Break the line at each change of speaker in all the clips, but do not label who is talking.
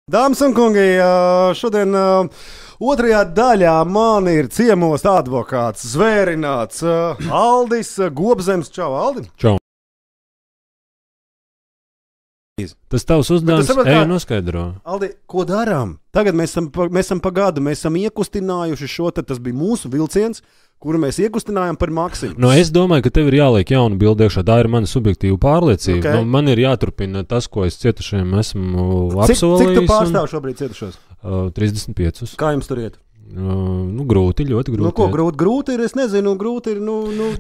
Dāmas un kungi, šodien otrajā daļā man ir ciemos advokāts, zvērināts Aldis Gobzems. Čau, Aldi!
Čau! Tas tavs uzdevums noskaidro.
Aldi, ko darām? Tagad mēs esam pa gadu, mēs esam iekustinājuši šo, tas bija mūsu vilciens, kuru mēs iekustinājām par Maksimu.
Es domāju, ka tev ir jāliek jauna bilde iekšā. Tā ir mana subjektīva pārliecība. Okay. Man ir jāturpina tas, ko es cietušajiem esmu apsolījis.
Cik tu pārstāv šobrīd cietušos?
35.
Kā jums tur iet?
Grūti, ļoti grūti.
Ko grūti ir? Es nezinu, grūti ir.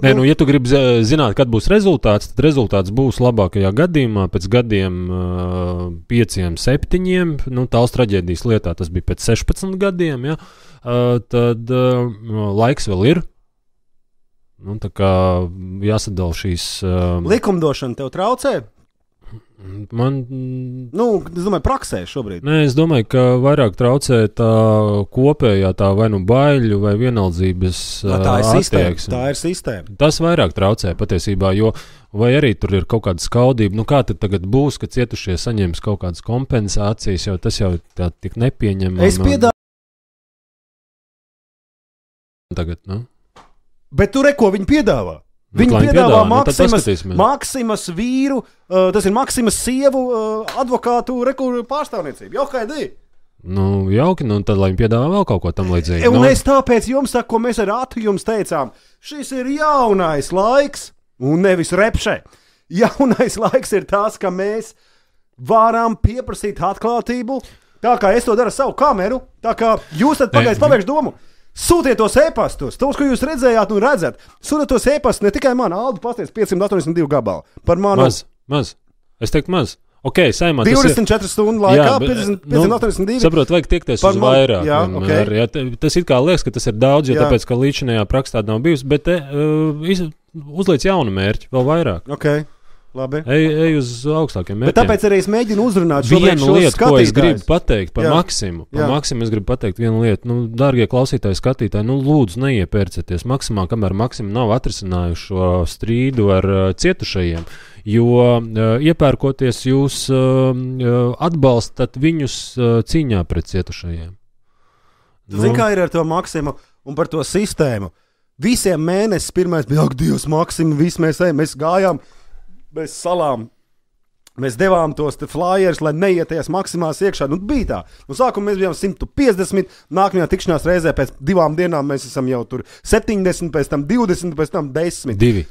Nē, ja tu gribi zināt, kad būs rezultāts, tad rezultāts būs labākajā gadījumā pēc gadiem 5, 7. Tāls traģēdijas lietā tas bija pēc 16 gadiem. Ja? Tad laiks vēl ir. Tā kā jāsadala šīs.
Likumdošana tev traucē?
Man.
Es domāju, praksē šobrīd.
Nē, es domāju, ka vairāk traucē tā kopējā tā vai baiļu vai vienaldzības attieksme.
Tā ir sistēma.
Tas vairāk traucē patiesībā, jo vai arī tur ir kaut kāda skaudība. Kā tad tagad būs, ka cietušie saņems kaut kādas kompensācijas, jo tas jau tā tik nepieņemami.
Es piedāvāju.
Tagad,
Bet tu ko viņi piedāvā? Viņi piedāvā Maksimas vīru, tas ir Maksimas sievu advokātu pārstāvniecību. Jaukaidī!
Jauki, tad lai viņi piedāvā vēl kaut ko tam līdzīgu.
Es tāpēc jums saku, ko mēs ar Atu jums teicām. Šis ir jaunais laiks, un nevis repšē. Jaunais laiks ir tas, ka mēs varam pieprasīt atklātību, tā kā es to daru ar savu kameru, tā kā jūs tad pabeigšu domu. Sūtiet tos e-pastus, tos, ko jūs redzējāt un redzat. Sūtiet tos e-pastus ne tikai man, Aldu pasties 582 gabalu. Par manu.
Maz. Es teiktu maz. Ok, saimā.
24 stundu laikā, 582.
Saprot, vajag tiekties uz vairāk. Jā, vienmēr. Okay. Tas it kā liekas, ka tas ir daudz, jo tāpēc, ka līdzinājā praksē tāda nav bijusi, bet uzliec jaunu mērķi, vēl vairāk.
Ok. Labi.
Ej uz augstākiem mērķiem.
Bet tāpēc arī es mēģinu uzrunāt
vienu lietu, ko es gribu pateikt par Maksimu. Par Maksimu es gribu pateikt vienu lietu. Dārgie klausītāji, skatītāji, lūdzu neiepērcieties Maksimā, kamēr Maksima nav atrisinājuši šo strīdu ar cietušajiem. Jo iepērkoties jūs atbalstat viņus cīņā pret cietušajiem.
Zini, kā ir ar to Maksimu un par to sistēmu? Visiem mēnesis pirmais bija, ak, Dievs, Maksima, viss mēs gājām bez salām. Mēs devām tos flyers, lai neieties Maksimās iekšā. Bija tā. Sākumā mēs bijām 150, nākamajā tikšanās reizē pēc 2 dienām mēs esam jau tur 70, pēc tam 20, pēc tam 10.
2.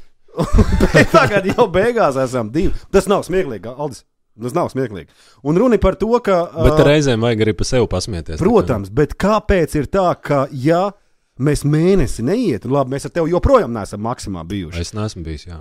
Tagad jau beigās esam 2. Tas nav smieklīgi, Aldis. Tas nav smieklīgi. Un runa par to, ka...
Bet reizēm vajag arī pa sevi pasmieties.
Protams, bet kāpēc ir tā, ka ja mēs mēnesi neiet, un labi, mēs ar tevi joprojām neesam Maksimā bijuši.
Es neesmu bijis, jā.